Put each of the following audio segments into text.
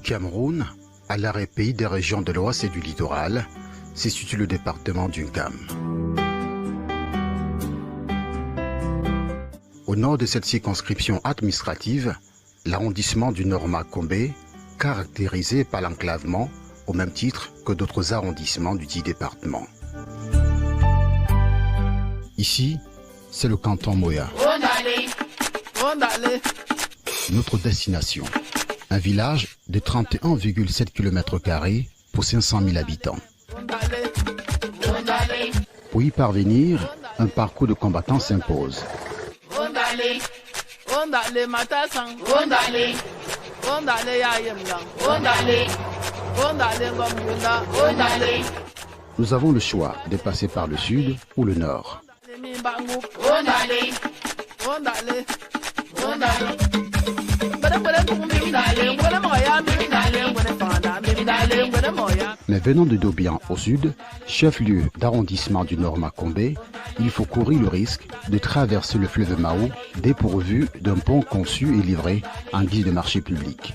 Cameroun, à l'arrêt pays des régions de l'Ouest et du littoral, se situe le département du Ngam. Au nord de cette circonscription administrative, l'arrondissement du Nord-Macombé, caractérisé par l'enclavement au même titre que d'autres arrondissements du dit département. Ici, c'est le canton Moya. Notre destination, un village de 31,7 km² pour 500 000 habitants. Pour y parvenir, un parcours de combattants s'impose. Nous avons le choix de passer par le sud ou le nord. Mais venant de Dobian au sud, chef-lieu d'arrondissement du Nord-Macombé, il faut courir le risque de traverser le fleuve Mao dépourvu d'un pont conçu et livré en guise de marché public.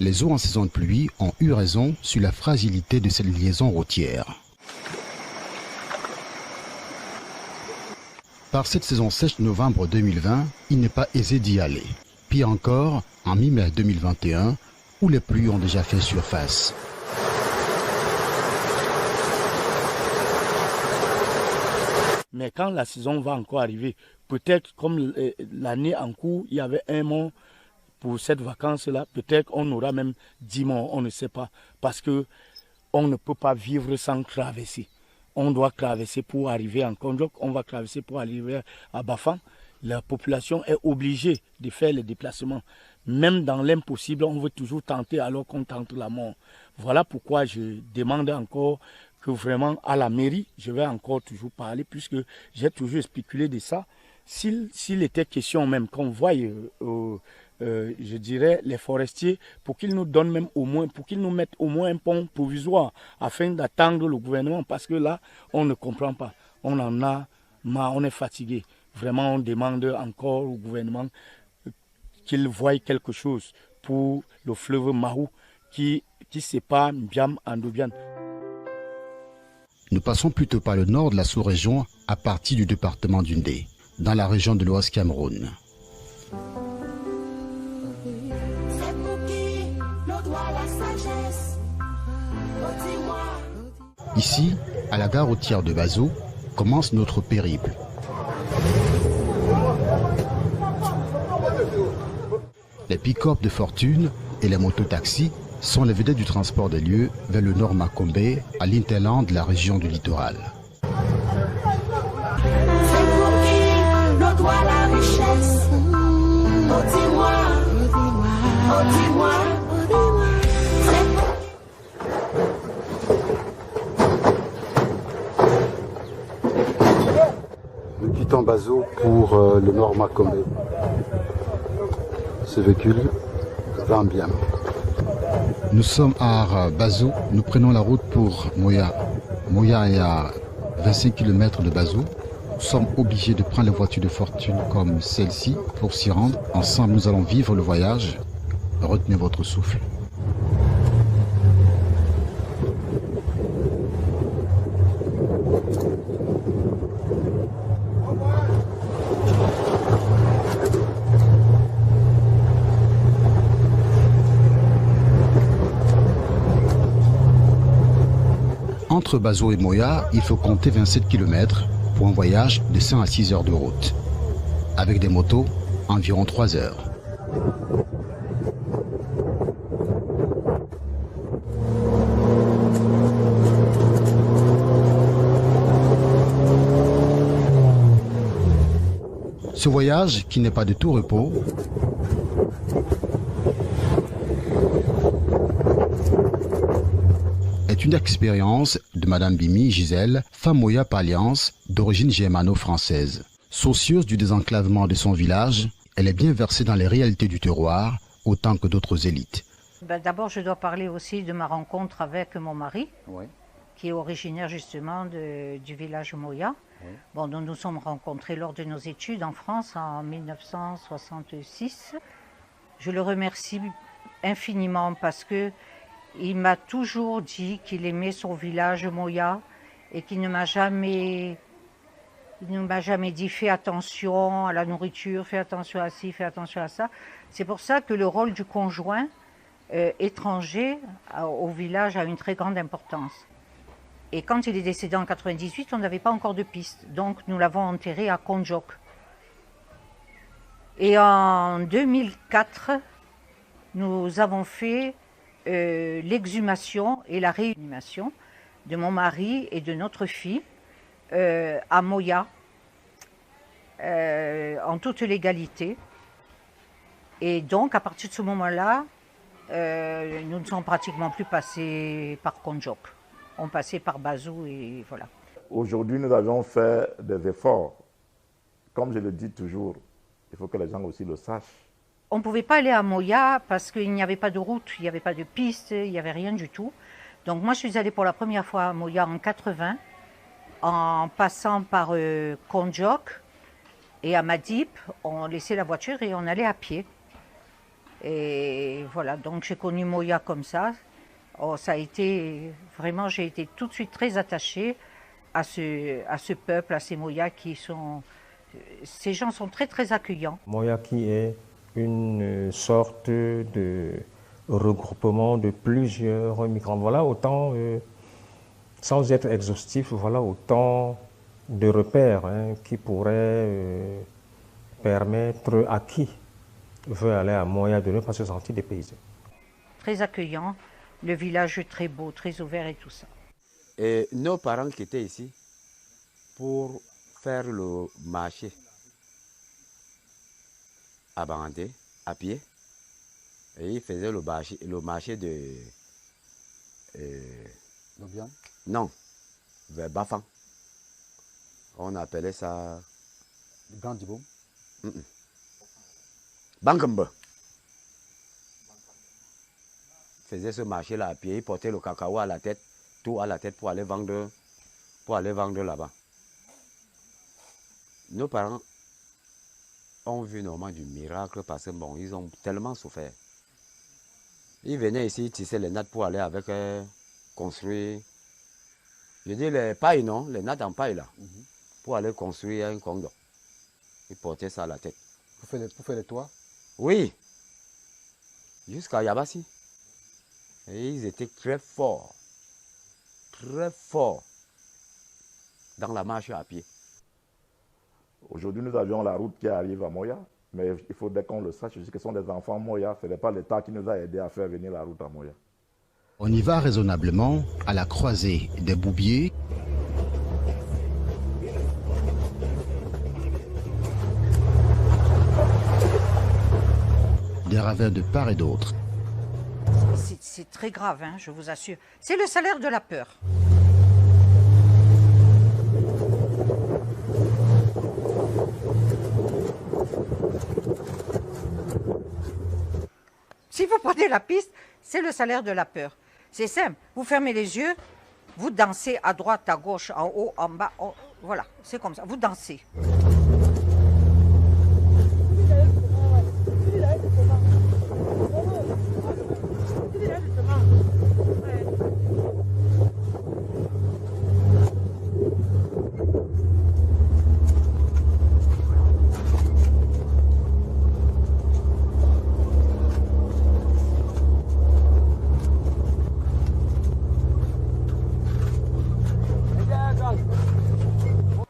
Les eaux en saison de pluie ont eu raison sur la fragilité de cette liaison routière. Par cette saison sèche de novembre 2020, il n'est pas aisé d'y aller. Pire encore, en mi-mai 2021, où les pluies ont déjà fait surface. Mais quand la saison va encore arriver, peut-être comme l'année en cours, il y avait un mois pour cette vacance-là, peut-être on aura même 10 mois, on ne sait pas. Parce qu'on ne peut pas vivre sans traverser. On doit traverser pour arriver en Kondjok, on va traverser pour arriver à Bafang. La population est obligée de faire les déplacements. Même dans l'impossible, on veut toujours tenter alors qu'on tente la mort. Voilà pourquoi je demande encore que vraiment à la mairie, je vais encore toujours parler, puisque j'ai toujours spéculé de ça. S'il était question même qu'on voie, je dirais, les forestiers, pour qu'ils nous donnent même au moins, pour qu'ils nous mettent au moins un pont provisoire, afin d'attendre le gouvernement, parce que là, on ne comprend pas. On en a marre, on est fatigué. Vraiment, on demande encore au gouvernement qu'il voie quelque chose pour le fleuve Mahou qui sépare Mbiam en Dobian. Nous passons plutôt par le nord de la sous-région à partir du département d'Undé, dans la région de l'Ouest Cameroun. Ici, à la gare routière de Bazou, commence notre périple. Les pick-up de fortune et les mototaxis sont les vedettes du transport des lieux vers le Nord-Macombé, à l'interland de la région du littoral. Nous quittons Bazou pour le Nord-Macombé. Ce véhicule va en bien. Nous sommes à Bazou, nous prenons la route pour Moya. Moya est à 25 km de Bazou. Nous sommes obligés de prendre les voitures de fortune comme celle-ci pour s'y rendre. Ensemble, nous allons vivre le voyage. Retenez votre souffle. Entre Bazou et Moya, il faut compter 27 km pour un voyage de 5 à 6 heures de route. Avec des motos, environ 3 heures. Ce voyage, qui n'est pas de tout repos, est une expérience de Madame Bimi Gisèle, femme Moya par alliance, d'origine germano-française. Soucieuse du désenclavement de son village, elle est bien versée dans les réalités du terroir, autant que d'autres élites. D'abord, je dois parler aussi de ma rencontre avec mon mari, Oui. qui est originaire justement du village Moya. Oui. Bon, nous nous sommes rencontrés lors de nos études en France en 1966. Je le remercie infiniment parce que il m'a toujours dit qu'il aimait son village Moya et qu'il ne m'a jamais dit fais attention à la nourriture, fais attention à ci, fais attention à ça. C'est pour ça que le rôle du conjoint étranger au village a une très grande importance. Et quand il est décédé en 98, on n'avait pas encore de piste. Donc nous l'avons enterré à Konjok. Et en 2004, nous avons fait l'exhumation et la réanimation de mon mari et de notre fille à Moya, en toute légalité. Et donc, à partir de ce moment-là, nous ne sommes pratiquement plus passés par Konjok. On passait par Bazou et voilà. Aujourd'hui, nous avons fait des efforts. Comme je le dis toujours, il faut que les gens aussi le sachent. On ne pouvait pas aller à Moya parce qu'il n'y avait pas de route, il n'y avait pas de piste, il n'y avait rien du tout. Donc moi, je suis allée pour la première fois à Moya en 80, en passant par Konjok et à Madip. On laissait la voiture et on allait à pied. Et voilà, donc j'ai connu Moya comme ça. Oh, ça a été, vraiment, j'ai été tout de suite très attachée à ce peuple, à ces Moya qui sont... Ces gens sont très très accueillants. Moya qui est une sorte de regroupement de plusieurs migrants. Voilà autant, sans être exhaustif, voilà autant de repères qui pourraient permettre à qui veut aller à Moya de ne pas se sentir dépaysé. Très accueillant, le village très beau, très ouvert et tout ça. Et nos parents qui étaient ici pour faire le marché à Bandé, à pied, et ils faisaient le marché de... non, vers Bafang. On appelait ça... Grand Diboum. Bangambe. Ils faisaient ce marché-là à pied, ils portaient le cacao à la tête, tout à la tête pour aller vendre là-bas. Nos parents ont vu normalement du miracle parce que bon, ils ont tellement souffert. Ils venaient ici, ils tissaient les nattes pour aller avec construire. Je dis les pailles, non, les nattes en paille là, pour aller construire un condo. Ils portaient ça à la tête. Pour faire les toits? Oui, jusqu'à Yabassi. Et ils étaient très forts dans la marche à pied. Aujourd'hui, nous avions la route qui arrive à Moya, mais il faudrait qu'on le sache, que ce sont des enfants Moya, ce n'est pas l'État qui nous a aidés à faire venir la route à Moya. On y va raisonnablement à la croisée des Boubiers, des ravins de part et d'autre. C'est très grave, hein, je vous assure. C'est le salaire de la peur. Si vous prenez la piste, c'est le salaire de la peur. C'est simple, vous fermez les yeux, vous dansez à droite, à gauche, en haut, en bas, voilà, c'est comme ça, vous dansez.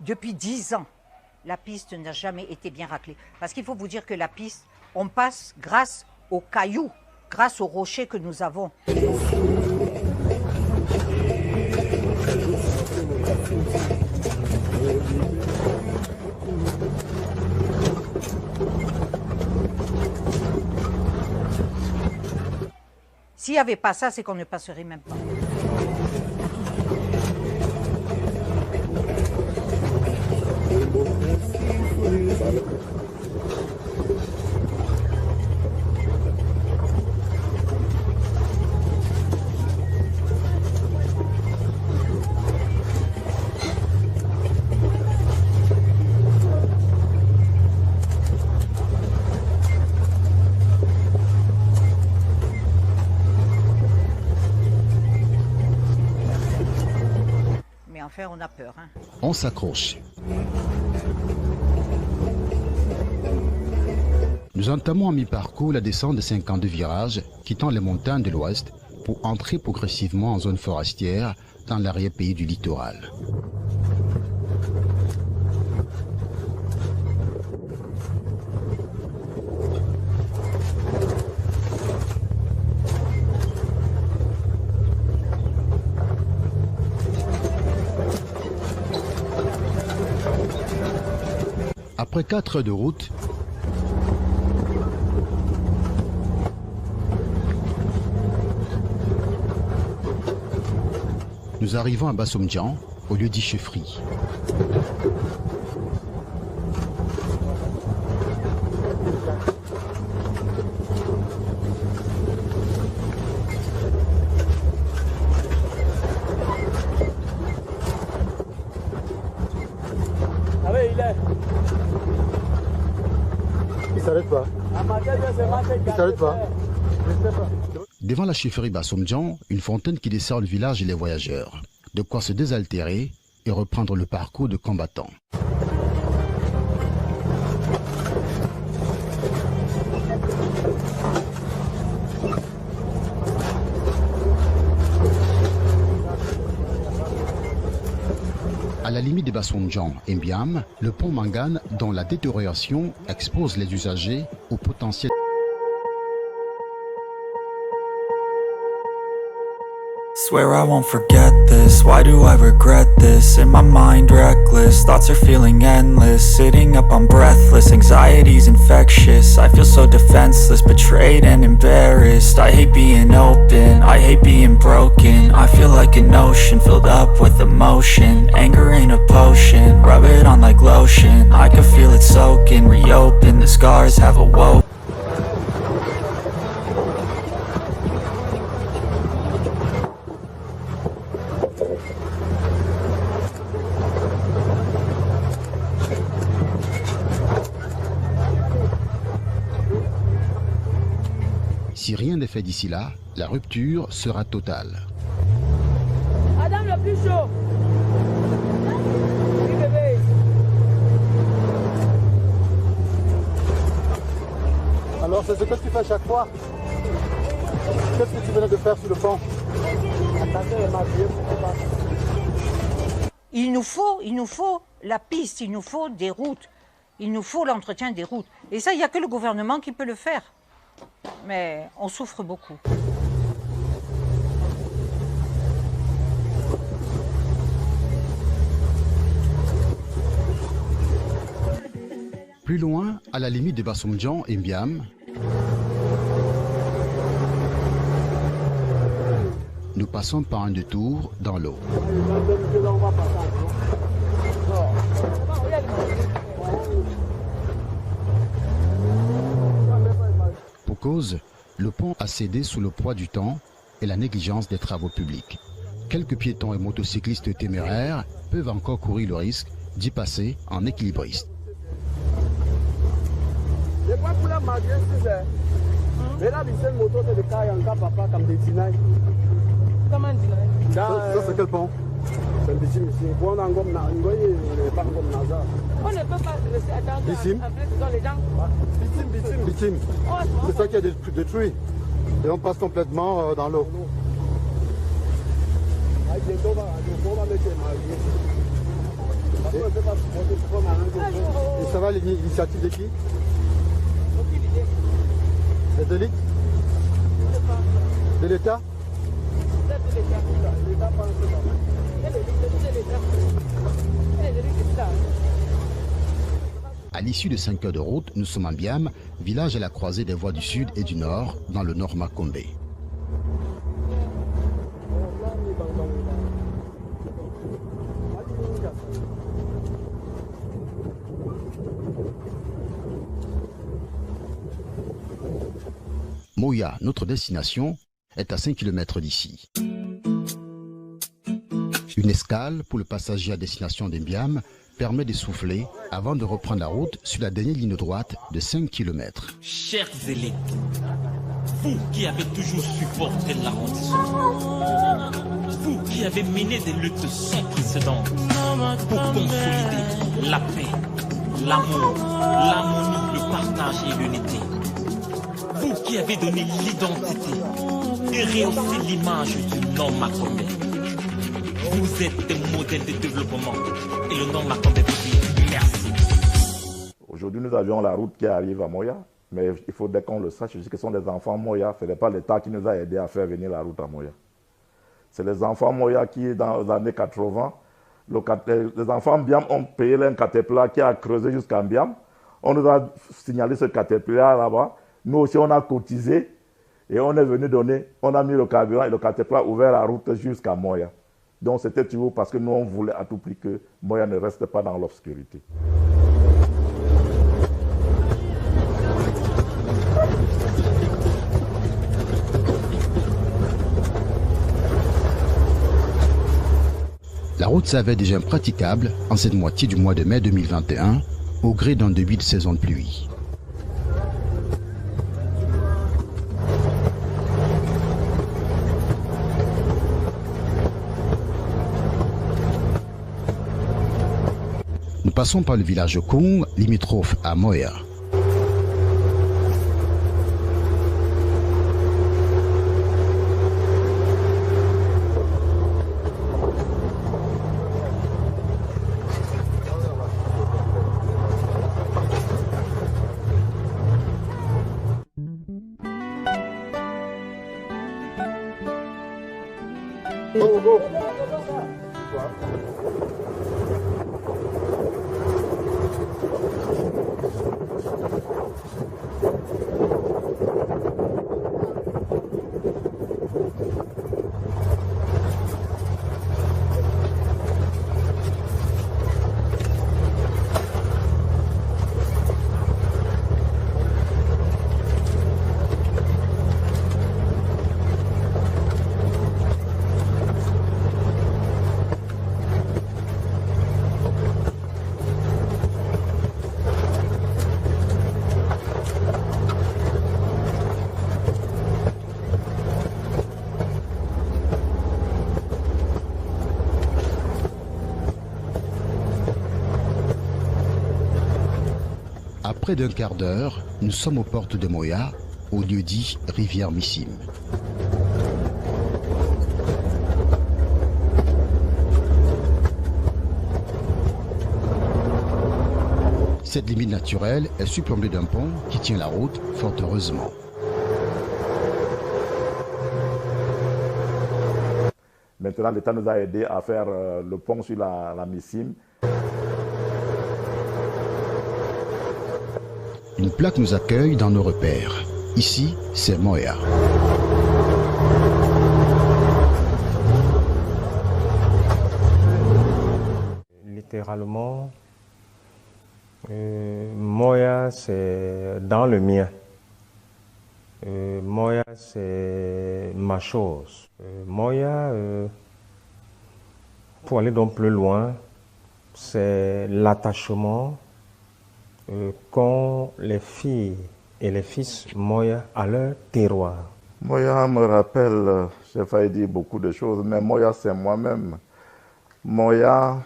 Depuis 10 ans, la piste n'a jamais été bien raclée. Parce qu'il faut vous dire que la piste, on passe grâce aux cailloux, grâce aux rochers que nous avons. S'il n'y avait pas ça, c'est qu'on ne passerait même pas. enfin, on a peur. Hein. On s'accroche. Nous entamons à mi-parcours la descente de 52 virages quittant les montagnes de l'ouest pour entrer progressivement en zone forestière dans l'arrière-pays du littoral. Après 4 heures de route, nous arrivons à Bassomdjan, au lieu dit chefferie. Il s'arrête pas. Il s'arrête pas. Devant la chefferie Bassomdjan, une fontaine qui dessert le village et les voyageurs. De quoi se désaltérer et reprendre le parcours de combattants. À la limite de Bassomdjan et Mbiam, le pont Mangane, dont la détérioration expose les usagers au potentiel. Swear I won't forget this, why do I regret this? In my mind reckless, thoughts are feeling endless. Sitting up I'm breathless, anxiety's infectious. I feel so defenseless, betrayed and embarrassed. I hate being open, I hate being broken. I feel like an ocean filled up with emotion. Anger ain't a potion, rub it on like lotion. I can feel it soaking, reopen, the scars have awoken. Si rien n'est fait d'ici là, la rupture sera totale. Adam le plus chaud. Oui, bébé. Alors c'est ce que tu fais chaque fois. Qu'est-ce que tu venais de faire sur le pont? Il nous faut la piste, il nous faut des routes, il nous faut l'entretien des routes. Et ça, il n'y a que le gouvernement qui peut le faire. Mais on souffre beaucoup. Plus loin, à la limite de Bassomdjan et Mbiam, nous passons par un détour dans l'eau. Pour cause, le pont a cédé sous le poids du temps et la négligence des travaux publics. Quelques piétons et motocyclistes téméraires peuvent encore courir le risque d'y passer en équilibriste. Ça c'est quel pont? On ne peut pas laisser attendre. Les gens. Bitim. C'est ça qui a détruit. Et on passe complètement dans l'eau. Et ça va l'initiative de qui? De l'élite? De l'État? À l'issue de 5 heures de route, nous sommes à Mbiam, village à la croisée des voies du sud et du nord, dans le nord Makombe. Moya, notre destination, est à 5 km d'ici. Une escale pour le passager à destination d'Mbiam permet de souffler avant de reprendre la route sur la dernière ligne droite de 5 km. Chers élèves, vous qui avez toujours supporté l'arrondissement, vous qui qui avez mené des luttes sans précédent pour consolider la paix, l'amour, l'harmonie, le partage et l'unité. Vous qui avez donné l'identité et rehaussé l'image du non-macondé. Vous êtes des modèles de développement et le non-macondé vous dit merci. Aujourd'hui, nous avions la route qui arrive à Moya, mais il faudrait qu'on le sache, que ce sont des enfants Moya. Ce n'est pas l'État qui nous a aidés à faire venir la route à Moya. C'est les enfants Moya qui, dans les années 80, les enfants Mbiam ont payé un caterpillar qui a creusé jusqu'à Mbiam. On nous a signalé ce caterpillar là-bas. Nous aussi, on a cotisé et on est venu donner, on a mis le carburant et le caterpillar a ouvert la route jusqu'à Moya. Donc c'était toujours parce que nous, on voulait à tout prix que Moya ne reste pas dans l'obscurité. La route s'avère déjà impraticable en cette moitié du mois de mai 2021 au gré d'un début de saison de pluie. Nous passons par le village de Kong, limitrophe à Moya. Après d'un quart d'heure, nous sommes aux portes de Moya, au lieu dit Rivière Missim. Cette limite naturelle est surplombée d'un pont qui tient la route, fort heureusement. Maintenant, l'État nous a aidés à faire le pont sur la Missim. Une plaque nous accueille dans nos repères. Ici, c'est Moya. Littéralement, Moya, c'est dans le mien. Moya, c'est ma chose. Moya, pour aller donc plus loin, c'est l'attachement qu'ont les filles et les fils Moya à leur terroir. Moya me rappelle, j'ai failli dire beaucoup de choses, mais Moya c'est moi-même. Moya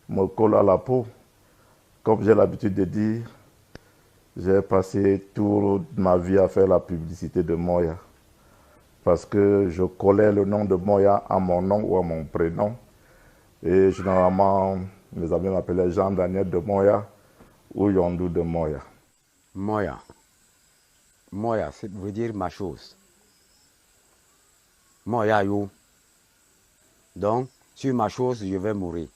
me colle à la peau. Comme j'ai l'habitude de dire, j'ai passé toute ma vie à faire la publicité de Moya. Parce que je collais le nom de Moya à mon nom ou à mon prénom. Et généralement, mes amis m'appelaient Jean-Daniel de Moya ou Yondou de Moya. Moya. Moya, ça veut dire ma chose. Moya yo. Donc, sur ma chose, je vais mourir.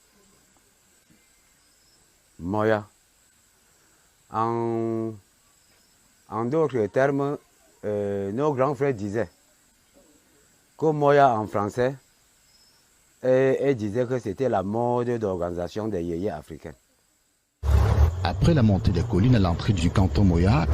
Moya. En d'autres termes, nos grands frères disaient que Moya en français, et disaient que c'était la mode d'organisation des yéyés africains. Après la montée des collines à l'entrée du canton Moya,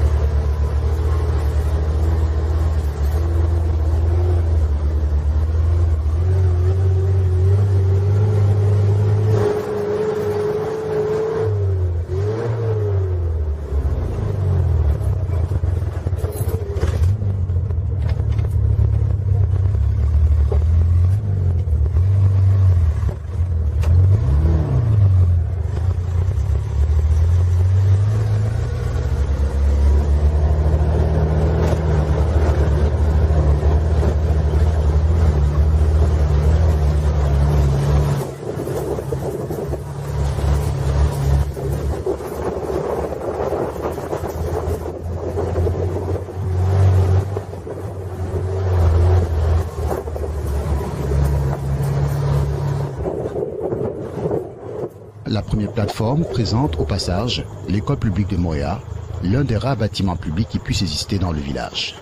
la première plateforme présente au passage l'école publique de Moya, l'un des rares bâtiments publics qui puisse exister dans le village.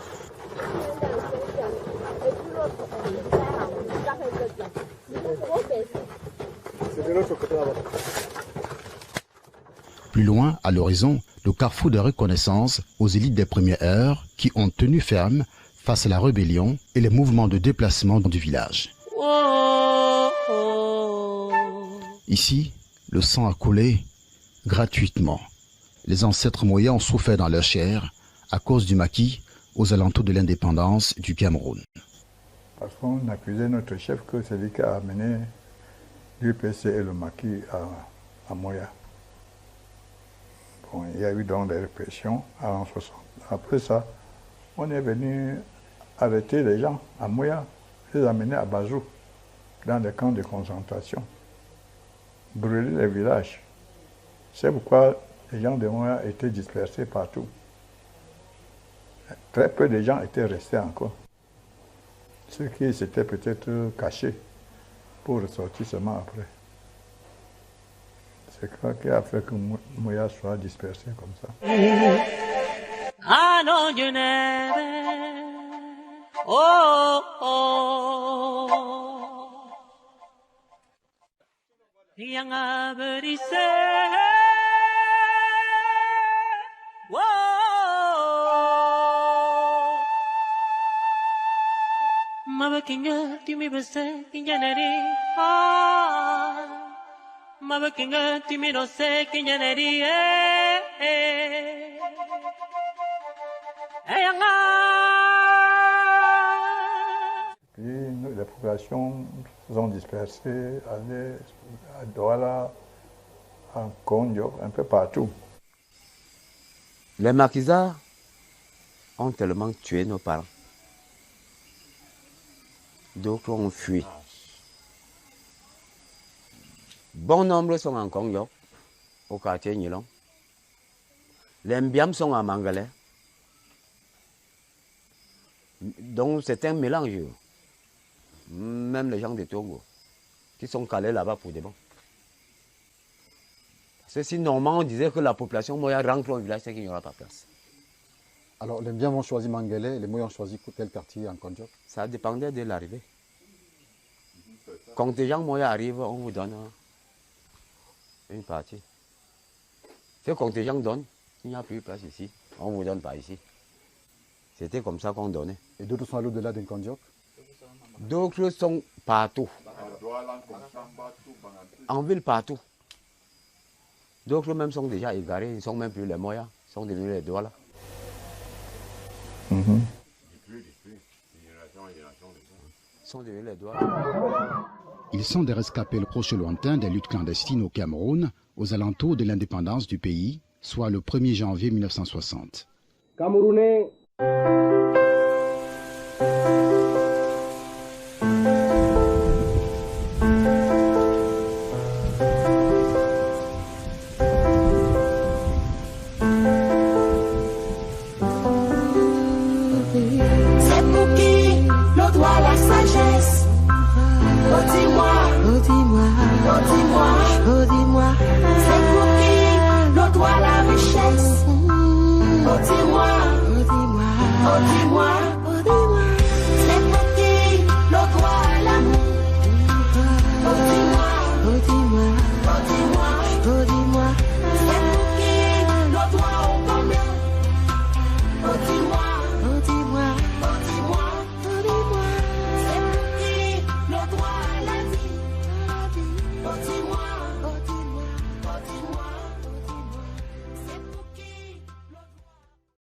Plus loin, à l'horizon, le carrefour de reconnaissance aux élites des premières heures qui ont tenu ferme face à la rébellion et les mouvements de déplacement du village. Ici, le sang a coulé gratuitement. Les ancêtres Moya ont souffert dans leur chair à cause du maquis aux alentours de l'indépendance du Cameroun. Parce qu'on accusait notre chef que c'est lui qui a amené l'UPC et le maquis à Moya. Bon, il y a eu donc des répressions à l'an 60. Après ça, on est venu arrêter les gens à Moya, les amener à Bazou, dans des camps de concentration, brûler les villages. C'est pourquoi les gens de Moya étaient dispersés partout. Très peu de gens étaient restés encore. Ceux qui s'étaient peut-être cachés pour ressortir seulement après. C'est ça qui a fait que Moya soit dispersé comme ça. I know you never. Oh, oh. Yang abadi say. Whoa. Mabakinga timi bese kinyaneri. Ah. Mabakinga timi no se kinyaneri. Puis les populations se sont dispersées, allaient à Douala, à Kondjo, un peu partout. Les maquisards ont tellement tué nos parents. D'autres ont fui. Bon nombre sont en Kondjo, au quartier Nilon. Les Mbiam sont à Mangalais. Donc c'est un mélange. Même les gens de Togo qui sont calés là-bas pour des bons. Parce que si normalement on disait que la population Moya rentre au village, c'est qu'il n'y aura pas de place. Alors les Mbiam ont choisi Mangalais, les Moya ont choisi quel quartier en Kondjo? Ça dépendait de l'arrivée. Quand les gens Moya arrivent, on vous donne une partie. C'est quand les gens donnent, il n'y a plus de place ici, on ne vous donne pas ici. C'était comme ça qu'on donnait. Et d'autres sont à l'au-delà d'un Kondjo? D'autres sont partout. En ville, partout. D'autres même sont déjà égarés, ils ne sont même plus les Moya, ils sont devenus les Douala. Ils sont devenus les Douala. Ils sont des rescapés proches et lointains des luttes clandestines au Cameroun, aux alentours de l'indépendance du pays, soit le 1er janvier 1960. Camerounais. Dis-moi.